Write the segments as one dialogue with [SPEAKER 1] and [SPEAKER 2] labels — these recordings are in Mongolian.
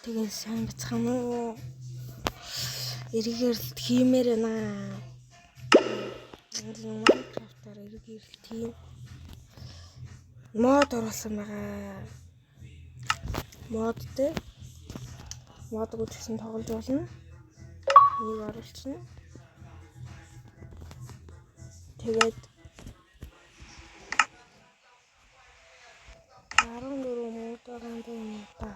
[SPEAKER 1] Тэгээ сайн бацхан уу. Эргээрэлт хиймээр байна. Энд Minecraft-аар эргээрэлт хийн. Мод оруулсан байгаа. Модтэй. Модг үзсэн тоглож болно. Нэг оруулчихна. Тэгээд 14 мод оруулсан та.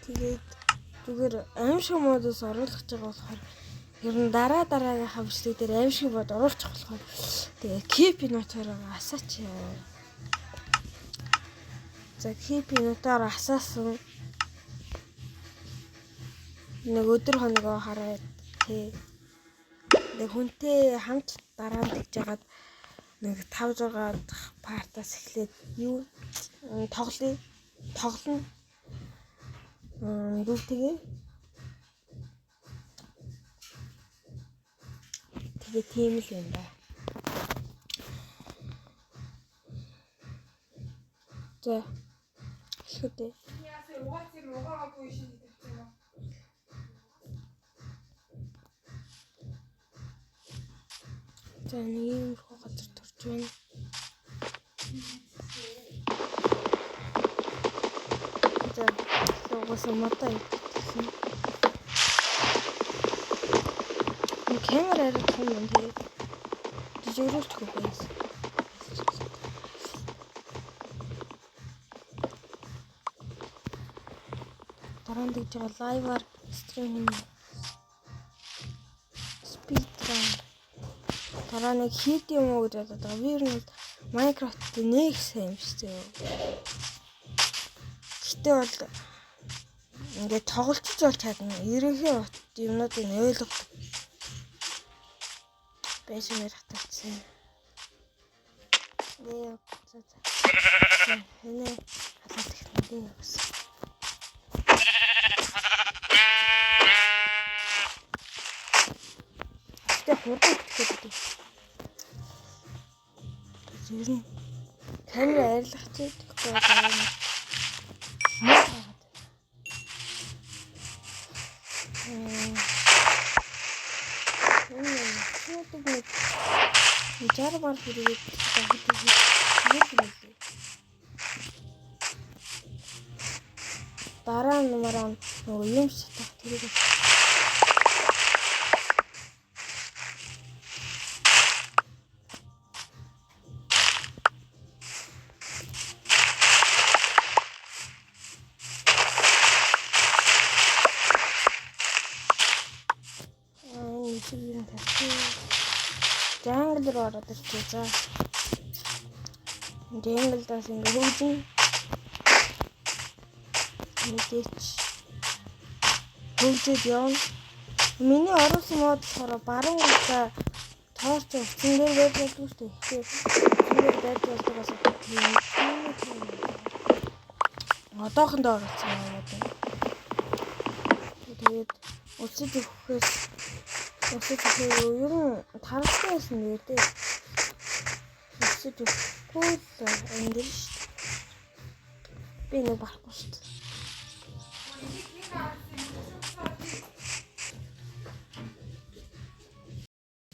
[SPEAKER 1] Тэгээд зүгээр аимшиг модоос оруулах гэж байгаа болохоор ер нь дараагийнхаа бичлэг дээр аимшиг мод оруулчих болохоор тэгээ keep note-оор асаач. За keep note-оор асаасан нэг өдөр хоногоо хараад тий. Нэг хүнтэй хамт дараа нь тэгж жагаад нэг 5-6 дахь партаас эхлээд юу тоглоно. Дүүтэйгээ тэгээ тийм л юм байна. За шүтээ.
[SPEAKER 2] Яасаа угаацыг угаагүй шин гэдэг юм уу?
[SPEAKER 1] За нэг юм газар төрж байна. За угаасаа модоо идэх юм. Камераар том юм тэгээ. Жижигрүүлчих байс. Дараа нь тэгж байгаа лайваар стрим хийнэ. Speedrun. Дараа нэг хийд юм уу гэж бодоод байгаа. Би ер нь Minecraft нэг сайн юм шүү дээ. Гэтэ бол ингээд тоглолцож бол чадна. Ерөнхий юмнуудыг ойлгох байсан ярих тавьсан. Нээ за. Хэнэ хасаад ихтэй явсан. Тэ хурдан итгэдэг. Зэрэг камера арилгах чинь тэгэхгүй байна. Жаргал хүрээд дараа нь мараа нөгөө юм шатах тэрийг Jungle руу ороод ирчихээ. За. Jungle-даас ингэ хөвжин. Мэдээч. Хөвжөд явна. Миний оруулсан мод болохоор баруун талаа тоорч утсан дээр байж болов шүү дээ. Тэгэхээр байж болдогоос одоохондоо оруулсан мод. Тэгээд өсөж өгөхөөс ер нь тархсан байсан юм дээ. Өсөж өгөхгүй л энэ шүү дээ. Би нэг барахгүй шүү дээ.